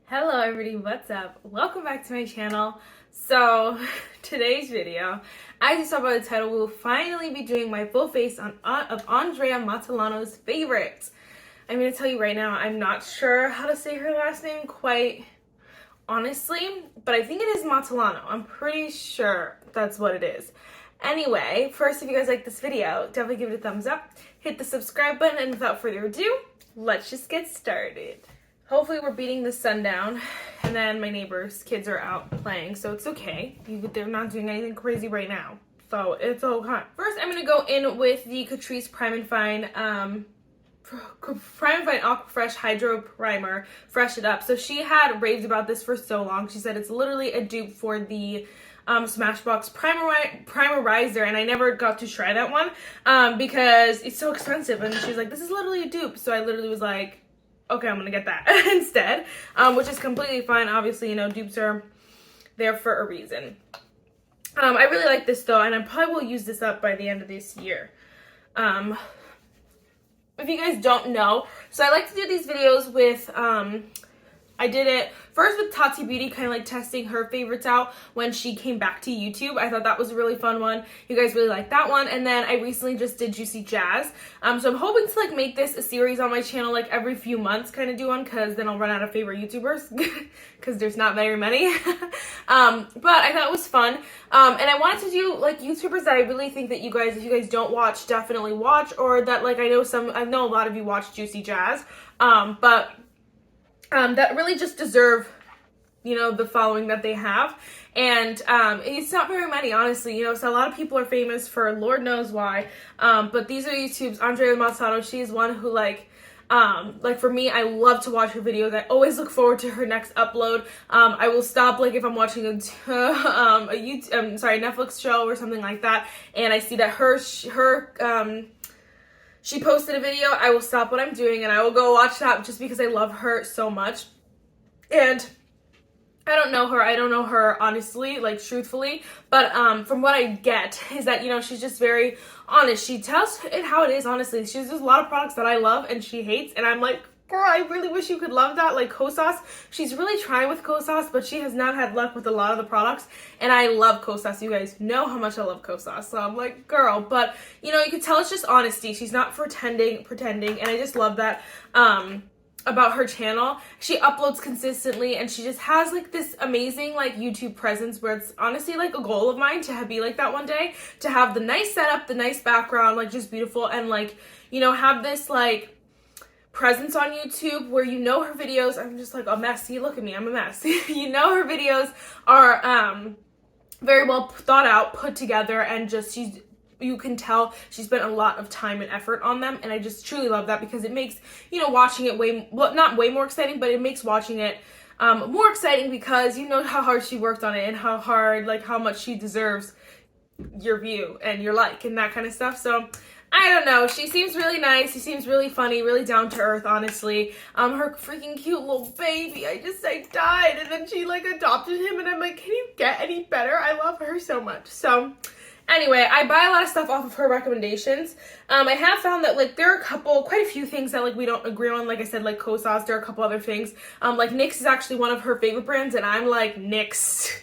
Hello everybody, what's up? Welcome back to my channel. So today's video, as you saw by the title, we'll finally be doing my full face of Andréa Matillanos' favorites. I'm going to tell you right now, I'm not sure how to say her last name quite honestly, but I think it is Matillano. I'm pretty sure that's what it is. Anyway, first, if you guys like this video, definitely give it a thumbs up, hit the subscribe button, and without further ado, let's just get started. Hopefully we're beating the sun down, and then my neighbor's kids are out playing, so it's okay. They're not doing anything crazy right now, so it's okay. First, I'm going to go in with the Catrice Prime and Fine Aqua Fresh Hydro Primer, Fresh It Up. So she had raved about this for so long. She said it's literally a dupe for the Smashbox Primerizer, and I never got to try that one because it's so expensive, and she was like, this is literally a dupe. So I literally was like, okay, I'm gonna get that instead, which is completely fine. Obviously, you know, dupes are there for a reason. I really like this though, and I probably will use this up by the end of this year. If you guys don't know, so I like to do these videos with, I did it first with Tarte Beauty, kind of like testing her favorites out when she came back to YouTube. I thought that was a really fun one. You guys really liked that one. And then I recently just did Juicy Jazz. So I'm hoping to like make this a series on my channel like every few months, kind of do one, because then I'll run out of favorite YouTubers because there's not very many. But I thought it was fun. And I wanted to do like YouTubers that I really think that you guys, if you guys don't watch, definitely watch, or that like I know a lot of you watch Juicy Jazz. That really just deserve, you know, the following that they have. And it's not very many, honestly, you know, so a lot of people are famous for Lord knows why. But these are YouTubes. Andréa Matillanos, she is one who like for me, I love to watch her videos. I always look forward to her next upload. I will stop like if I'm watching a Netflix show or something like that, and I see that she posted a video, I will stop what I'm doing and I will go watch that just because I love her so much. And I don't know her honestly, like truthfully, but from what I get is that, you know, she's just very honest. She tells it how it is, honestly. She's just a lot of products that I love and she hates, and I'm like, girl, I really wish you could love that. Like Kosas, she's really trying with Kosas, but she has not had luck with a lot of the products, and I love Kosas. You guys know how much I love Kosas, so I'm like, girl, but you know, you can tell it's just honesty. She's not pretending, and I just love that about her channel. She uploads consistently, and she just has like this amazing like YouTube presence where it's honestly like a goal of mine to be like that one day, to have the nice setup, the nice background, like just beautiful, and like, you know, have this like presence on YouTube where you know her videos. I'm just like a mess. See, look at me, I'm a mess. You know, her videos are very well thought out, put together, and just you can tell she spent a lot of time and effort on them, and I just truly love that because it makes, you know, watching it not way more exciting, but it makes watching it more exciting because you know how hard she worked on it and how much she deserves your view and your like and that kind of stuff. So I don't know. She seems really nice. She seems really funny, really down to earth, honestly. Her freaking cute little baby. I died. And then she like adopted him, and I'm like, can you get any better? I love her so much. So anyway, I buy a lot of stuff off of her recommendations. I have found that like there are quite a few things that like we don't agree on. Like I said, like Kosas, there are a couple other things. Like NYX is actually one of her favorite brands, and I'm like, NYX.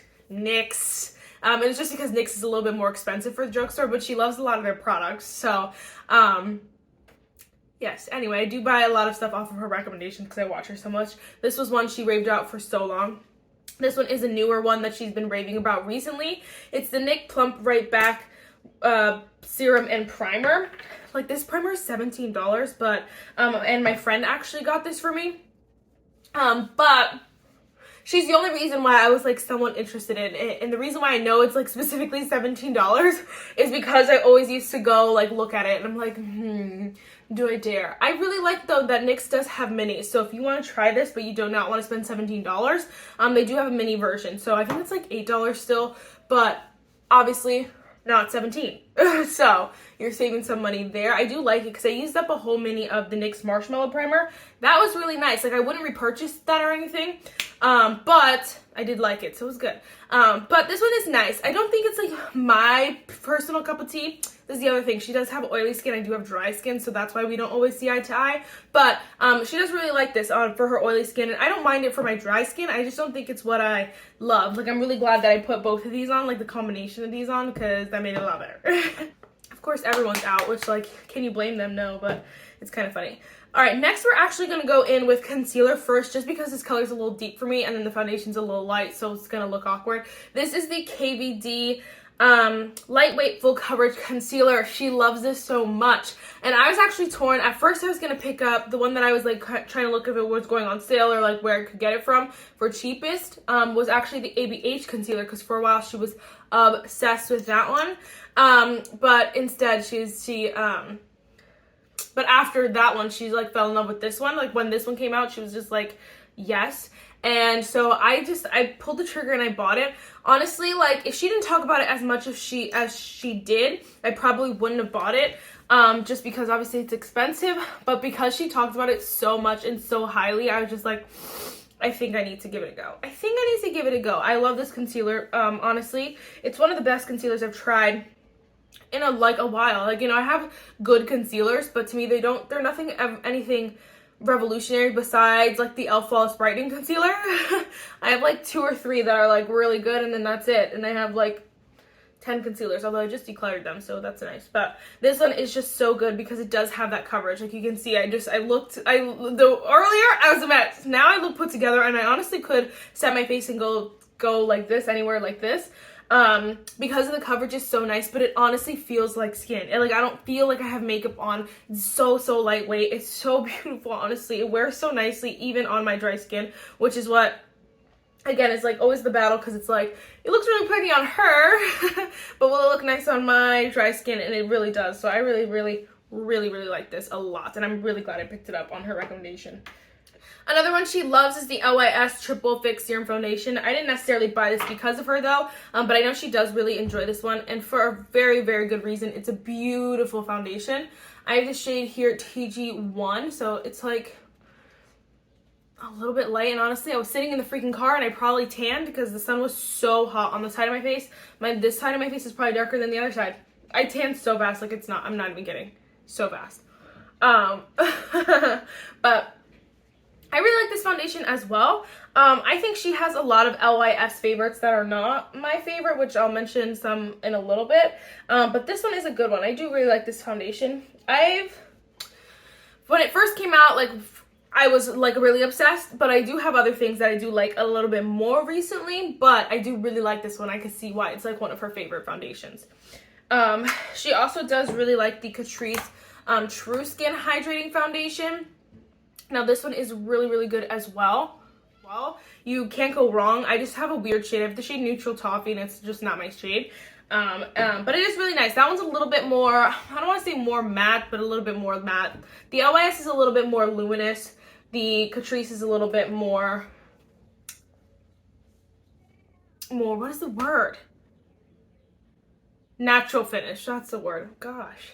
And it's just because NYX is a little bit more expensive for the drugstore, but she loves a lot of their products. So, yes. Anyway, I do buy a lot of stuff off of her recommendations because I watch her so much. This was one she raved out for so long. This one is a newer one that she's been raving about recently. It's the NYX Plump Right Back Serum and Primer. Like, this primer is $17, but, and my friend actually got this for me. But she's the only reason why I was like somewhat interested in it, and the reason why I know it's like specifically $17 is because I always used to go like look at it and I'm like, do I dare? I really like though that NYX does have minis, so if you want to try this but you do not want to spend $17, they do have a mini version, so I think it's like $8 still, but obviously not 17. So you're saving some money there. I do like it because I used up a whole mini of the NYX Marshmallow Primer. That was really nice. Like, I wouldn't repurchase that or anything, But I did like it, so it was good. But this one is nice. I don't think it's like my personal cup of tea. This is the other thing. She does have oily skin. I do have dry skin, so that's why we don't always see eye to eye. But she does really like this for her oily skin, and I don't mind it for my dry skin. I just don't think it's what I love. Like, I'm really glad that I put both of these on, like the combination of these on, because that made it a lot better. Of course, everyone's out, which, like, can you blame them? No, but it's kind of funny. All right, next we're actually going to go in with concealer first, just because this color is a little deep for me, and then the foundation's a little light, so it's going to look awkward. This is the KVD lightweight full coverage concealer. She loves this so much, and I was actually torn. At first I was going to pick up the one that I was like trying to look if it was going on sale or like where I could get it from for cheapest, was actually the ABH concealer, because for a while she was obsessed with that one, but instead but after that one, she like fell in love with this one. Like when this one came out, she was just like, yes. And so I pulled the trigger and I bought it. Honestly, like if she didn't talk about it as much as she did, I probably wouldn't have bought it. Just because obviously it's expensive, but because she talked about it so much and so highly, I was just like, I think I need to give it a go. I love this concealer. Honestly, it's one of the best concealers I've tried in a while. Like, you know, I have good concealers, but to me they're anything revolutionary besides like the e.l.f. Flawless Brightening Concealer. I have like 2 or 3 that are like really good, and then that's it. And I have like 10 concealers, although I just decluttered them, so that's nice. But this one is just so good because it does have that coverage. Like you can see, earlier I was a mess. Now I look put together, and I honestly could set my face and go like this, anywhere like this. Because of the coverage is so nice, but it honestly feels like skin. And like I don't feel like I have makeup on. It's so lightweight. It's so beautiful, honestly. It wears so nicely even on my dry skin, which is what, again, it's like always the battle, because it's like it looks really pretty on her but will it look nice on my dry skin? And it really does. So I really like this a lot, and I'm really glad I picked it up on her recommendation. Another one she loves is the LYS Triple Fix Serum Foundation. I didn't necessarily buy this because of her though, but I know she does really enjoy this one, and for a very good reason. It's a beautiful foundation. I have the shade here, TG1, so it's like a little bit light, and honestly I was sitting in the freaking car and I probably tanned because the sun was so hot on the side of my face. This side of my face is probably darker than the other side. I tanned so fast, like it's not, I'm not even kidding, so fast. But I really like this foundation as well. I think she has a lot of LYS favorites that are not my favorite, which I'll mention some in a little bit. But this one is a good one. I do really like this foundation. When it first came out, like I was like really obsessed, but I do have other things that I do like a little bit more recently, but I do really like this one. I can see why it's like one of her favorite foundations. She also does really like the Catrice True Skin Hydrating Foundation. Now this one is really good as well. You can't go wrong. I just have a weird shade. I have the shade Neutral Toffee, and it's just not my shade. But it is really nice. That one's a little bit more, I don't want to say more matte, but a little bit more matte. The LYS is a little bit more luminous. The Catrice is a little bit more, what is the word? Natural finish. That's the word. Gosh,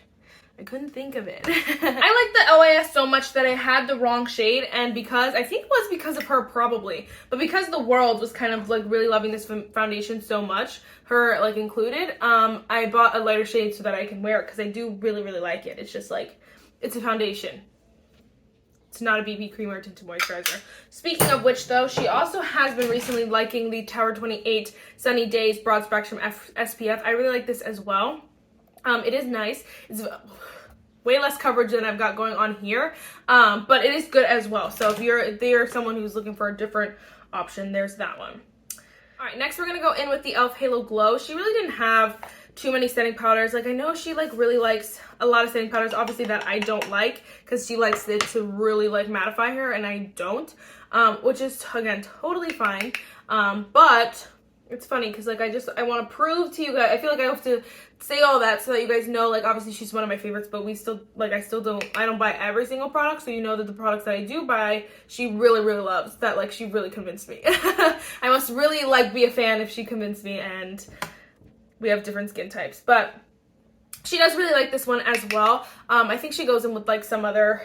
I couldn't think of it. I like the LYS so much that I had the wrong shade, and I think it was because of her probably, but because the world was kind of like really loving this foundation so much, her like included, I bought a lighter shade so that I can wear it, because I do really like it. It's just like, it's a foundation. It's not a BB cream or tinted moisturizer. Speaking of which though, she also has been recently liking the Tower 28 Sunny Days Broad Spectrum SPF. I really like this as well. It is nice. It's way less coverage than I've got going on here, but it is good as well. So if you're someone who's looking for a different option, there's that one. All right, next we're gonna go in with the e.l.f. Halo Glow. She really didn't have too many setting powders. Like I know she like really likes a lot of setting powders, obviously, that I don't like, because she likes it to really like mattify her, and I don't, which is again totally fine. But it's funny because like I want to prove to you guys, I feel like I have to say all that so that you guys know, like obviously she's one of my favorites, but I don't buy every single product, so you know that the products that I do buy, she really loves. That like she really convinced me. I must really like be a fan if she convinced me, and we have different skin types. But she does really like this one as well. I think she goes in with like some other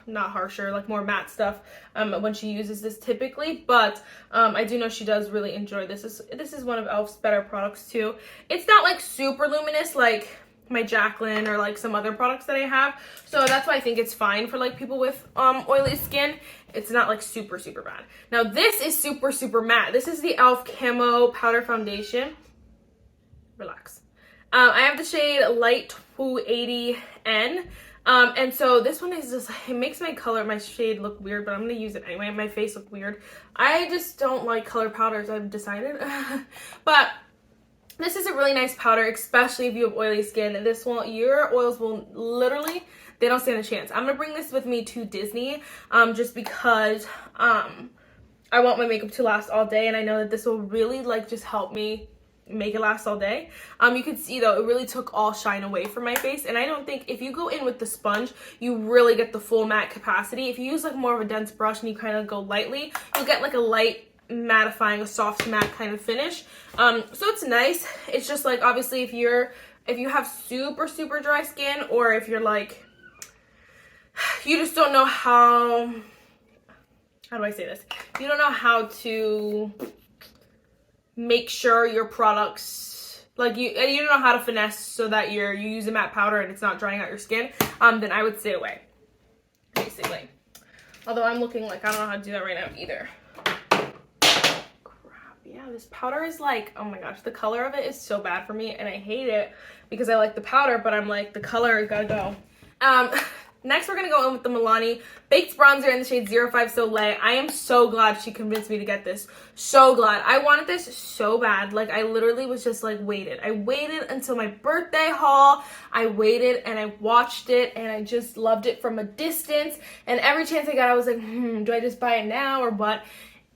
not harsher, like more matte stuff when she uses this typically, but I do know she does really enjoy this. This is one of e.l.f.'s better products too. It's not like super luminous like my Jaclyn or like some other products that I have, so that's why I think it's fine for like people with oily skin. It's not like super bad. Now this is super matte. This is the e.l.f. Camo Powder Foundation. Relax. I have the shade Light 280N. And so this one is just, it makes my shade look weird, but I'm going to use it anyway. My face look weird. I just don't like color powders, I've decided. But this is a really nice powder, especially if you have oily skin. Your oils will literally, they don't stand a chance. I'm going to bring this with me to Disney, just because, I want my makeup to last all day. And I know that this will really like just help me make it last all day. You can see though, it really took all shine away from my face, and I don't think if you go in with the sponge, you really get the full matte capacity. If you use like more of a dense brush and you kind of go lightly, you'll get like a light mattifying, a soft matte kind of finish. So it's nice. It's just like, obviously if you have super dry skin, or if you're like, you just don't know how do I say this? You don't know how to make sure your products, like you don't know how to finesse so that you use a matte powder and it's not drying out your skin, then I would stay away, basically. Although I'm looking like I don't know how to do that right now either. Crap, yeah, this powder is like, oh my gosh, the color of it is so bad for me, and I hate it because I like the powder, but I'm like, the color has gotta go. Next, we're going to go in with the Milani Baked Bronzer in the shade 05 Soleil. I am so glad she convinced me to get this. So glad. I wanted this so bad. Like, I literally was just, like, waited. I waited until my birthday haul. I waited, and I watched it, and I just loved it from a distance. And every chance I got, I was like, do I just buy it now or what?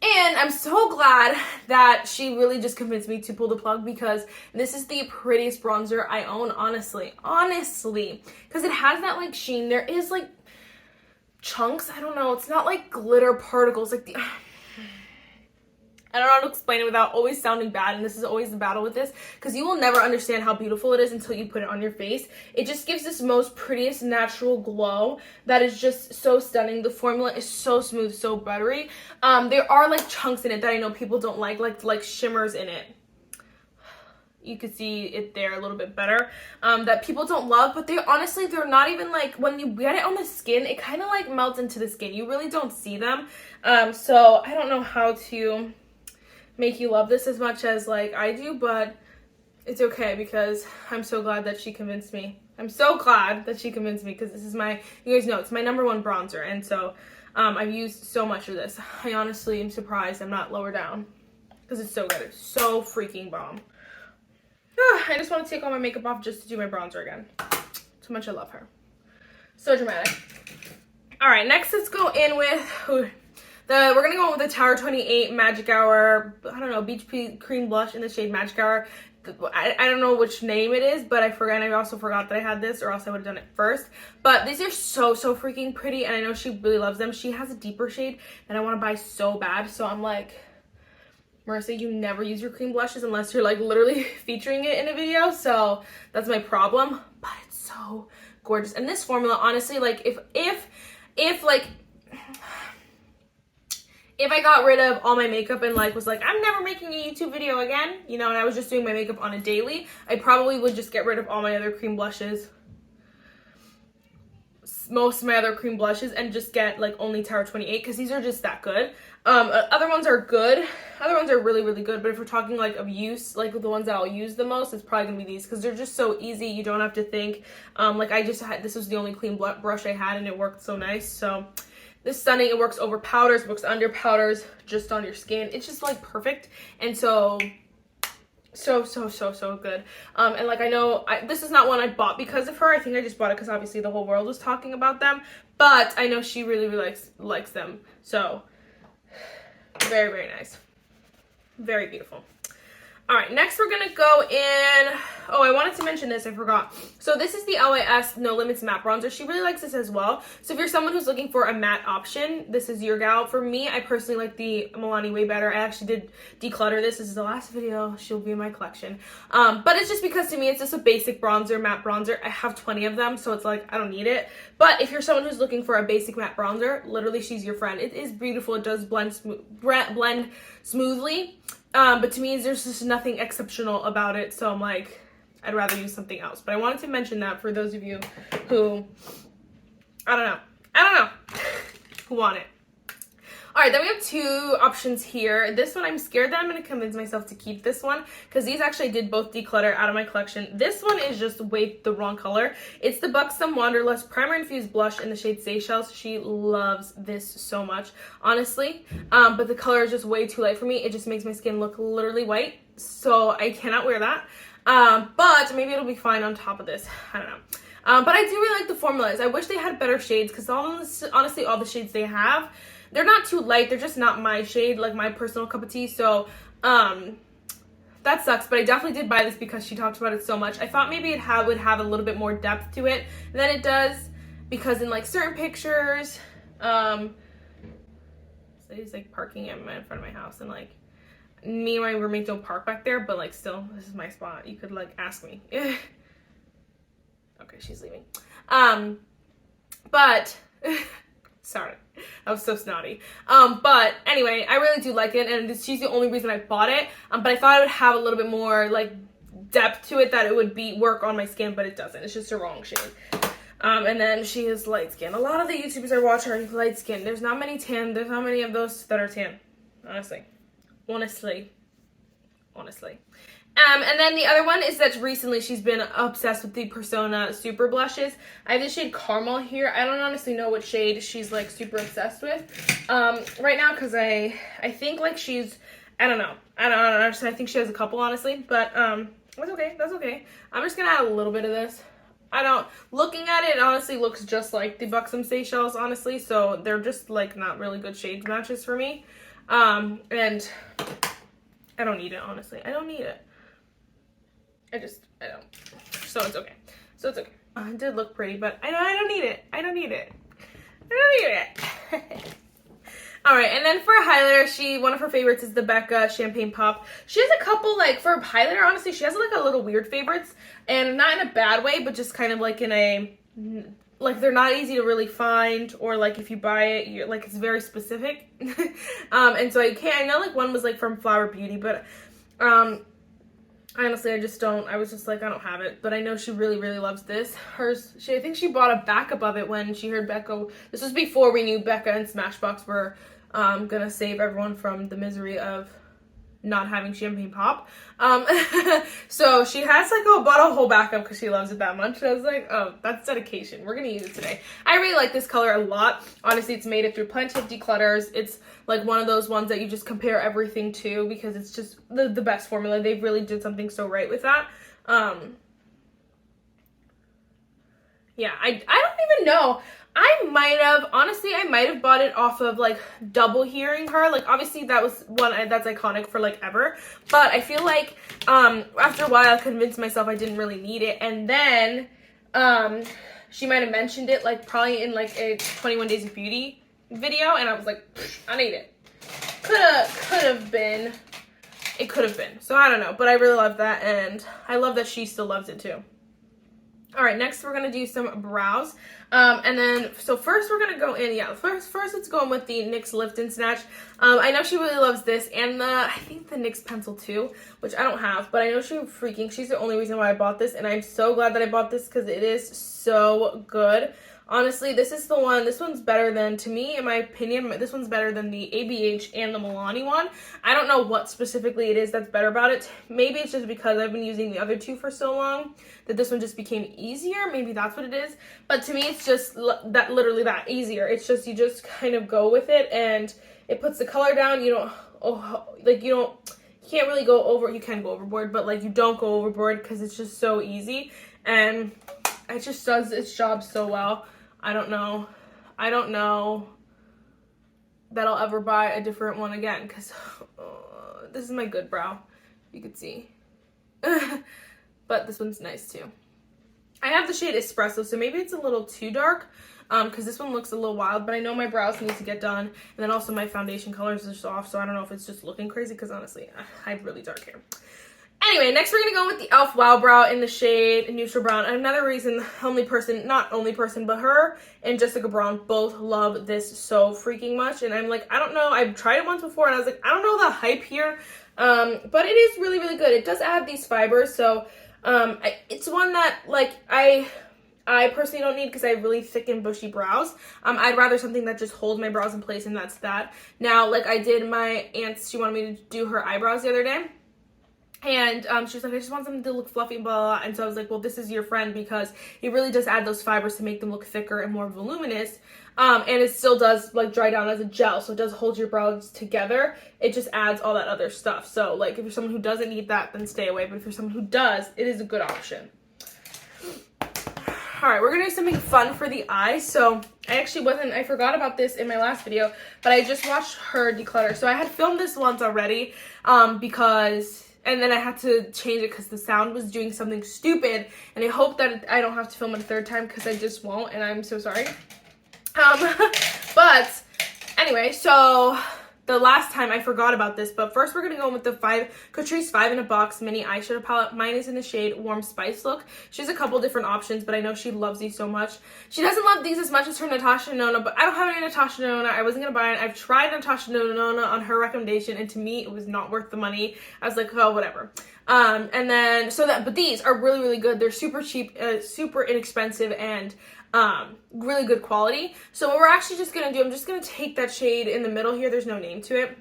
And I'm so glad that she really just convinced me to pull the plug, because this is the prettiest bronzer I own, honestly, because it has that like sheen. There is like chunks, I don't know, it's not like glitter particles, like I don't know how to explain it without always sounding bad, and this is always the battle with this, because you will never understand how beautiful it is until you put it on your face. It just gives this most prettiest natural glow that is just so stunning. The formula is so smooth, so buttery. There are like chunks in it that I know people don't like shimmers in it. You could see it there a little bit better, that people don't love, but they're not even like, when you get it on the skin, it kind of like melts into the skin. You really don't see them. So I don't know how to make you love this as much as like I do, but it's okay, because I'm so glad that she convinced me. I'm so glad that she convinced me, because this is my, you guys know, it's my #1 bronzer, and so I've used so much of this. I honestly am surprised I'm not lower down, because it's so good. It's so freaking bomb. I just want to take all my makeup off just to do my bronzer again. So much I love her. So dramatic. All right, next let's go in with we're gonna go with the Tower 28 Magic Hour, I don't know, Beach Cream Blush in the shade Magic Hour. I don't know which name it is, but I forgot. I also forgot that I had this, or else I would have done it first. But these are so freaking pretty, and I know she really loves them. She has a deeper shade that I want to buy so bad, so I'm like, Marissa, you never use your cream blushes unless you're like literally featuring it in a video, so that's my problem. But it's so gorgeous, and this formula, honestly, like if I got rid of all my makeup and like was like, I'm never making a YouTube video again, you know, and I was just doing my makeup on a daily, I probably would just get rid of all my other cream blushes, most of my other cream blushes, and just get like only Tower 28, because these are just that good. Other ones are good. Other ones are really good, but if we're talking like of use, like the ones that I'll use the most, it's probably gonna be these, because they're just so easy. You don't have to think. Like I just had, this was the only clean brush I had, and it worked so nice. So this is stunning. It works over powders, works under powders, just on your skin. It's just like perfect, and so good. And like I know this is not one I bought because of her. I think I just bought it because obviously the whole world was talking about them, but I know she really likes them. So very nice, very beautiful. All right, next we're gonna go in, oh, I wanted to mention this, I forgot. So this is the LAS No Limits matte bronzer. She really likes this as well. So if you're someone who's looking for a matte option, this is your gal. For me, I personally like the Milani way better. I actually did declutter this. This is the last video. She'll be in my collection. But it's just because to me, it's just a basic bronzer, matte bronzer. I have 20 of them, so it's like, I don't need it. But if you're someone who's looking for a basic matte bronzer, literally she's your friend. It is beautiful. It does blend smoothly. But to me, there's just nothing exceptional about it, so I'm like, I'd rather use something else. But I wanted to mention that for those of you who, I don't know, who want it. All right, then we have two options here. This one, I'm scared that I'm going to convince myself to keep this one because these actually did both declutter out of my collection. This one is just way the wrong color. It's the Buxom Wanderlust Primer Infused Blush in the shade Seychelles. She loves this so much, honestly. But the color is just way too light for me. It just makes my skin look literally white, so I cannot wear that. But maybe it'll be fine on top of this. I don't know. But I do really like the formulas. I wish they had better shades because honestly, all the shades they have, they're not too light. They're just not my shade, like my personal cup of tea. So, that sucks. But I definitely did buy this because she talked about it so much. I thought maybe it would have a little bit more depth to it than it does. Because in like certain pictures, so he's like parking in front of my house. And like, me and my roommate don't park back there. But like, still, this is my spot. You could like ask me. Okay, she's leaving. But... Sorry, that was so snotty. But anyway, I really do like it, and she's the only reason I bought it. But I thought it would have a little bit more like depth to it, that it would work on my skin, but it doesn't. It's just a wrong shade. And then she is light skin. A lot of the YouTubers I watch are light skin. There's not many tan. There's not many of those that are tan. Honestly. And then the other one is that recently she's been obsessed with the Persona Super Blushes. I have the shade Carmel here. I don't honestly know what shade she's like super obsessed with right now because I think like she's, I don't know. I think she has a couple honestly, but that's okay. I'm just gonna add a little bit of this. Looking at it honestly looks just like the Buxom Seychelles honestly, so they're just like not really good shade matches for me. And I don't need it honestly. I don't need it. I don't. So it's okay. It did look pretty, but I don't need it. I don't need it. All right, and then for a highlighter, one of her favorites is the Becca Champagne Pop. She has a couple, like, for a highlighter, honestly, she has, like, a little weird favorites, and not in a bad way, but just kind of, like, in a, like, they're not easy to really find, or, like, if you buy it, you're, like, it's very specific. And so I know, like, one was, like, from Flower Beauty, but, honestly, I was just like, I don't have it. But I know she really, really loves this. I think she bought a backup of it when she heard Becca. This was before we knew Becca and Smashbox were gonna save everyone from the misery of not having Champagne Pop. So she has like bought a whole backup because she loves it that much. I was like, oh, that's dedication. We're gonna use it today. I really like this color a lot. Honestly, it's made it through plenty of declutters. It's like one of those ones that you just compare everything to because it's just the best formula. They really did something so right with that. Yeah, I don't even know. I might have bought it off of like double hearing her. Like obviously that was one that's iconic for like ever. But I feel like after a while I convinced myself I didn't really need it. And then she might have mentioned it like probably in like a 21 Days of Beauty video. And I was like, I need it. Could have been. It could have been. So I don't know. But I really love that. And I love that she still loves it too. All right, next we're going to do some brows. And then, so first we're going to go in, first let's go in with the NYX Lift and Snatch. I know she really loves this and I think the NYX pencil too, which I don't have, but I know she's the only reason why I bought this. And I'm so glad that I bought this because it is so good. Honestly, this one's better than, to me, in my opinion, this one's better than the ABH and the Milani one. I don't know what specifically it is that's better about it. Maybe it's just because I've been using the other two for so long that this one just became easier. Maybe that's what it is. But to me, it's just literally that easier. It's just, you just kind of go with it and it puts the color down. You can't really go over, you can go overboard, but like you don't go overboard because it's just so easy. And it just does its job so well. I don't know that I'll ever buy a different one again because this is my good brow. You can see. But this one's nice too. I have the shade Espresso, so maybe it's a little too dark because this one looks a little wild, but I know my brows need to get done, and then also my foundation colors is off, so I don't know if it's just looking crazy because honestly, I have really dark hair. Anyway, next we're going to go with the e.l.f. Wow Brow in the shade Neutral Brown. Another reason, not only person, but her and Jessica Brown both love this so freaking much. And I'm like, I don't know, I've tried it once before and I was like, I don't know the hype here. But it is really, really good. It does add these fibers, so it's one that, like, I personally don't need because I have really thick and bushy brows. I'd rather something that just holds my brows in place, and that's that. Now, like, I did my aunt's, she wanted me to do her eyebrows the other day. And she was like, I just want something to look fluffy, blah, blah, blah. And so I was like, well, this is your friend because it really does add those fibers to make them look thicker and more voluminous. And it still does, like, dry down as a gel. So it does hold your brows together. It just adds all that other stuff. So, like, if you're someone who doesn't need that, then stay away. But if you're someone who does, it is a good option. Alright, we're going to do something fun for the eyes. So, I forgot about this in my last video, but I just watched her declutter. So I had filmed this once already and then I had to change it because the sound was doing something stupid, and I hope that I don't have to film it a third time because I just won't, and I'm so sorry. But anyway, so the last time I forgot about this, but first we're going to go with the Catrice 5 in a Box mini eyeshadow palette. Mine is in the shade Warm Spice Look. She has a couple different options, but I know she loves these so much. She doesn't love these as much as her Natasha Denona, but I don't have any Natasha Denona. I wasn't going to buy it. I've tried Natasha Denona on her recommendation, and to me, it was not worth the money. I was like, oh, whatever. But these are really, really good. They're super cheap, super inexpensive, and really good quality. So what we're actually just gonna do, I'm just gonna take that shade in the middle here. There's no name to it.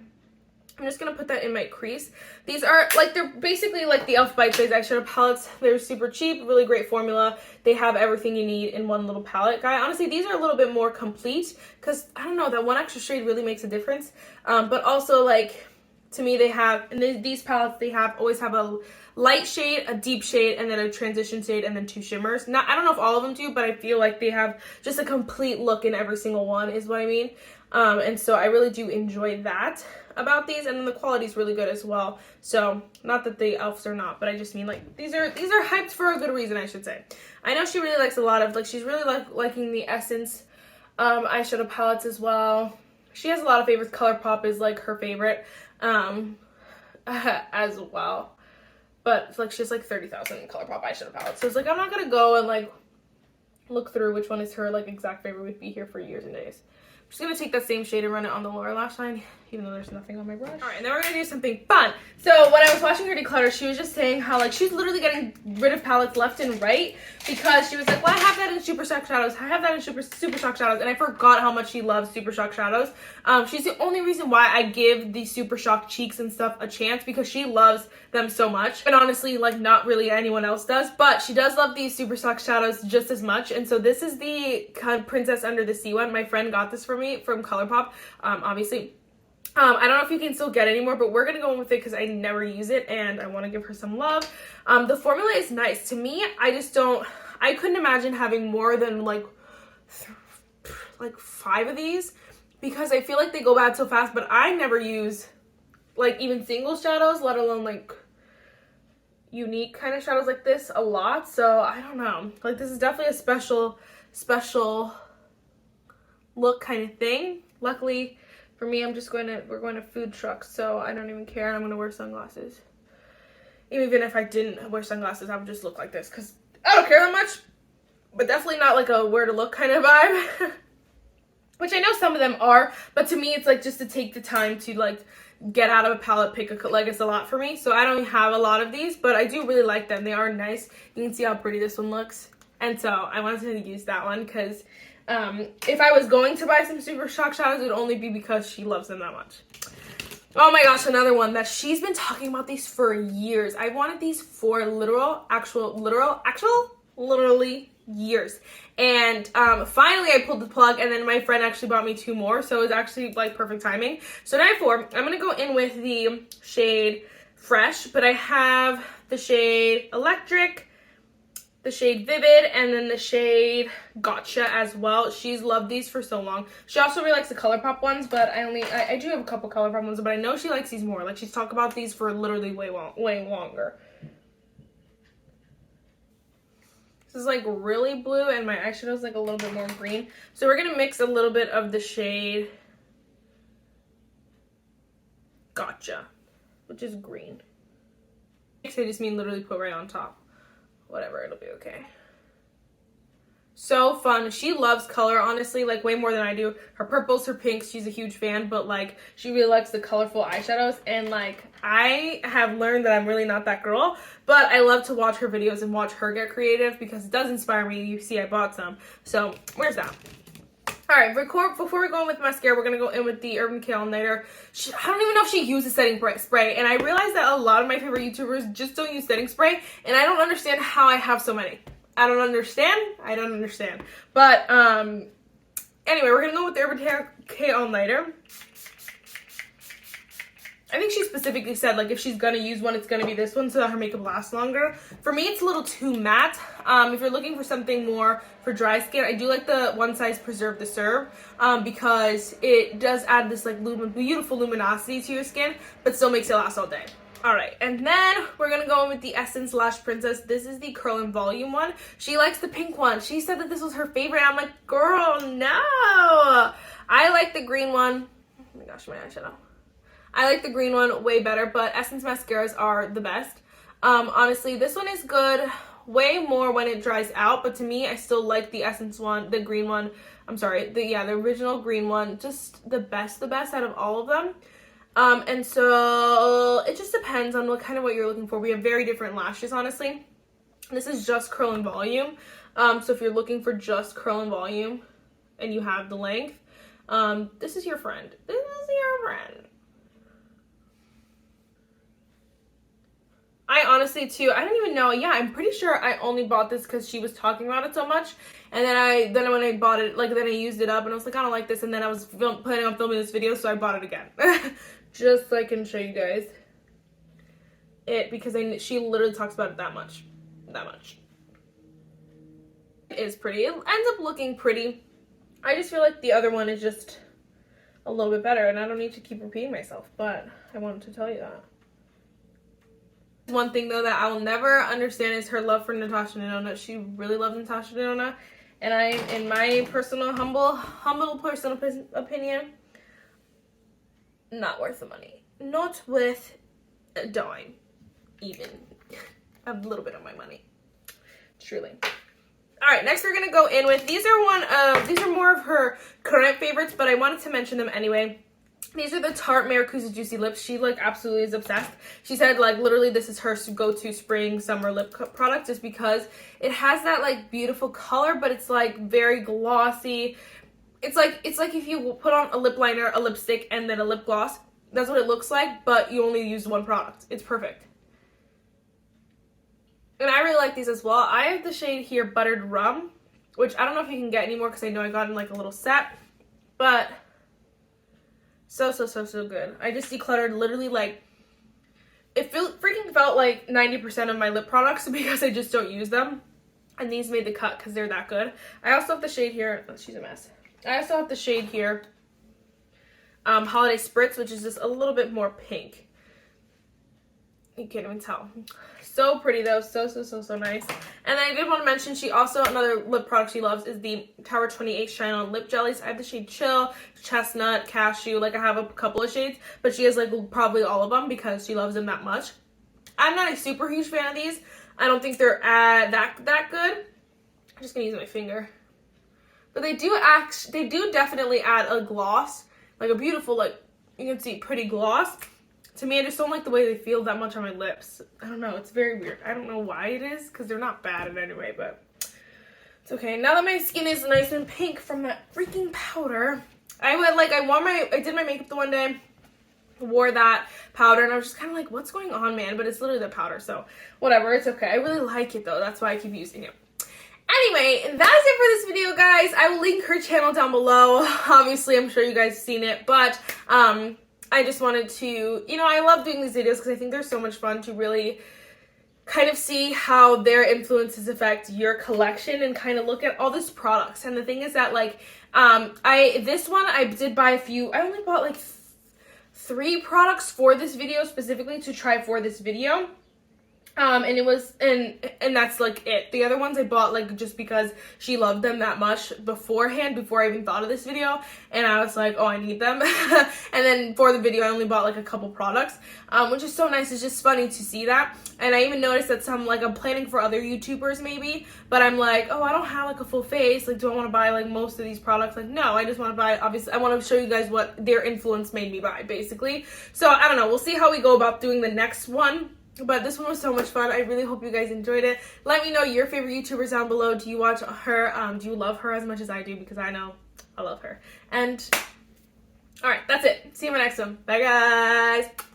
I'm just gonna put that in my crease. These are like, they're basically like the e.l.f. Bite Size eyeshadow palettes. They're super cheap, really great formula. They have everything you need in one little palette, guy. Honestly, these are a little bit more complete because I don't know, that one extra shade really makes a difference. But also, like, to me, they have, and these palettes, they always have a light shade, a deep shade, and then a transition shade, and then 2 shimmers. I don't know if all of them do, but I feel like they have just a complete look in every single one, is what I mean. And so I really do enjoy that about these, and then the quality is really good as well. So, not that the e.l.f.'s are not, but I just mean, like, these are hyped for a good reason, I should say. I know she really likes a lot of, like, she's really liking the Essence eyeshadow palettes as well. She has a lot of favorites. ColourPop is, like, her favorite as well. But, like, she has, like, 30,000 ColourPop eyeshadow palettes. So it's like, I'm not gonna go and, like, look through which one is her, like, exact favorite. We'd be here for years and days. I'm just gonna take that same shade and run it on the lower lash line, even though there's nothing on my brush. Alright, and then we're gonna do something fun. So when I was watching her declutter, she was just saying how, like, she's literally getting rid of palettes left and right because she was like, well, I have that in Super Shock Shadows. I have that in Super Shock Shadows. And I forgot how much she loves Super Shock Shadows. She's the only reason why I give the Super Shock cheeks and stuff a chance, because she loves them so much. And honestly, like, not really anyone else does, but she does love these Super Shock Shadows just as much. And so this is the Princess Under the Sea one. My friend got this for me from ColourPop, obviously. I don't know if you can still get it anymore, but we're going to go in with it because I never use it and I want to give her some love. The formula is nice. To me, I couldn't imagine having more than like 5 of these because I feel like they go bad so fast, but I never use like even single shadows, let alone like unique kind of shadows like this a lot. So I don't know, like this is definitely a special look kind of thing. Luckily for me, we're going to food trucks, so I don't even care, and I'm going to wear sunglasses. Even if I didn't wear sunglasses, I would just look like this, because I don't care that much, but definitely not like a where to look kind of vibe. Which I know some of them are, but to me, it's like just to take the time to like get out of a palette, pick a, like it's a lot for me, so I don't have a lot of these, but I do really like them. They are nice. You can see how pretty this one looks, and so I wanted to use that one, because if I was going to buy some Super Shock Shadows, it would only be because she loves them that much. Oh my gosh, another one that she's been talking about these for years. I wanted these for literally years. And finally I pulled the plug, and then my friend actually bought me 2 more, so it was actually like perfect timing. So therefore, I'm going to go in with the shade Fresh, but I have the shade Electric, the shade Vivid, and then the shade Gotcha as well. She's loved these for so long. She also really likes the ColourPop ones, but I do have a couple ColourPop ones, but I know she likes these more. Like, she's talked about these for literally way longer. This is like really blue, and my eyeshadow is like a little bit more green. So we're gonna mix a little bit of the shade Gotcha, which is green. I just mean literally put right on top. Whatever, it'll be okay. So fun. She loves color, honestly, like way more than I do. Her purples, her pinks, she's a huge fan, but like she really likes the colorful eyeshadows, and like I have learned that I'm really not that girl, but I love to watch her videos and watch her get creative because it does inspire me. You see I bought some. So where's that? Alright, before we go in with mascara, we're going to go in with the Urban Decay All-Nighter. I don't even know if she uses setting spray, and I realize that a lot of my favorite YouTubers just don't use setting spray, and I don't understand how I have so many. I don't understand. But, anyway, we're going to go with the Urban Decay All-Nighter. I think she specifically said, like, if she's going to use one, it's going to be this one so that her makeup lasts longer. For me, it's a little too matte. If you're looking for something more for dry skin, I do like the One Size Preserve the Serve because it does add this, like, beautiful luminosity to your skin, but still makes it last all day. Alright, and then we're going to go in with the Essence Lash Princess. This is the Curl and Volume one. She likes the pink one. She said that this was her favorite. I'm like, girl, no! I like the green one. Oh my gosh, my eyeshadow. I like the green one way better, but Essence mascaras are the best. Honestly, this one is good way more when it dries out, but to me, I still like the Essence one, the green one. I'm sorry, the original green one, just the best out of all of them. And so it just depends on what you're looking for. We have very different lashes, honestly. This is just Curl and Volume. So if you're looking for just Curl and Volume and you have the length, this is your friend. This is your friend. I honestly, too, I don't even know. Yeah, I'm pretty sure I only bought this because she was talking about it so much. And then when I bought it, like, then I used it up and I was like, I don't like this. And then I was planning on filming this video, so I bought it again. Just so I can show you guys it because she literally talks about it that much. It is pretty. It ends up looking pretty. I just feel like the other one is just a little bit better. And I don't need to keep repeating myself, but I wanted to tell you that. One thing though that I will never understand is her love for Natasha Denona. She really loves Natasha Denona, and in my personal humble personal opinion, not worth the money. Not worth a dime, even a little bit of my money. Truly. All right, next we're gonna go in with these are more of her current favorites, but I wanted to mention them anyway. These are the Tarte Maracuza Juicy Lips. She, like, absolutely is obsessed. She said, like, literally this is her go-to spring, summer lip product just because it has that, like, beautiful color, but it's, like, very glossy. It's like if you put on a lip liner, a lipstick, and then a lip gloss. That's what it looks like, but you only use one product. It's perfect. And I really like these as well. I have the shade here, Buttered Rum, which I don't know if you can get anymore because I know I got in, like, a little set, but so good. I just decluttered literally, like, it freaking felt like 90% of my lip products because I just don't use them. And these made the cut because they're that good. I also have the shade here. Oh, she's a mess. I also have the shade here, Holiday Spritz, which is just a little bit more pink. You can't even tell. So pretty though, so nice. And then I did want to mention another lip product she loves is the Tower 28 Shine On Lip Jellies. I have the shade Chill, Chestnut, Cashew, like I have a couple of shades, but she has like probably all of them because she loves them that much. I'm not a super huge fan of these. I don't think they're that good. I'm just gonna use my finger. But they do definitely add a gloss, like a beautiful, like you can see pretty gloss. To me, I just don't like the way they feel that much on my lips. I don't know. It's very weird. I don't know why it is, because they're not bad in any way, but it's okay. Now that my skin is nice and pink from that freaking powder, I did my makeup the one day, wore that powder, and I was just kind of like, what's going on, man? But it's literally the powder, so whatever. It's okay. I really like it, though. That's why I keep using it. Anyway, that is it for this video, guys. I will link her channel down below. Obviously, I'm sure you guys have seen it, but I just wanted to, I love doing these videos because I think they're so much fun to really kind of see how their influences affect your collection and kind of look at all these products. And the thing is that, like, this one I did buy a few. I only bought like 3 products for this video, specifically to try for this video. And it was, and that's like it. The other ones I bought like just because she loved them that much beforehand, before I even thought of this video, and I was like, oh, I need them. And then for the video I only bought like a couple products, which is so nice. It's just funny to see that. And I even noticed that some, like, I'm planning for other YouTubers maybe, but I'm like, oh, I don't have like a full face, like, do I want to buy like most of these products? Like, no, I just want to buy, obviously I want to show you guys what their influence made me buy, basically. So I don't know, we'll see how we go about doing the next one. But this one was so much fun. I really hope you guys enjoyed it. Let me know your favorite YouTubers down below. Do you watch her? Do you love her as much as I do? Because I know I love her. And all right, that's it. See you in my next one. Bye, guys.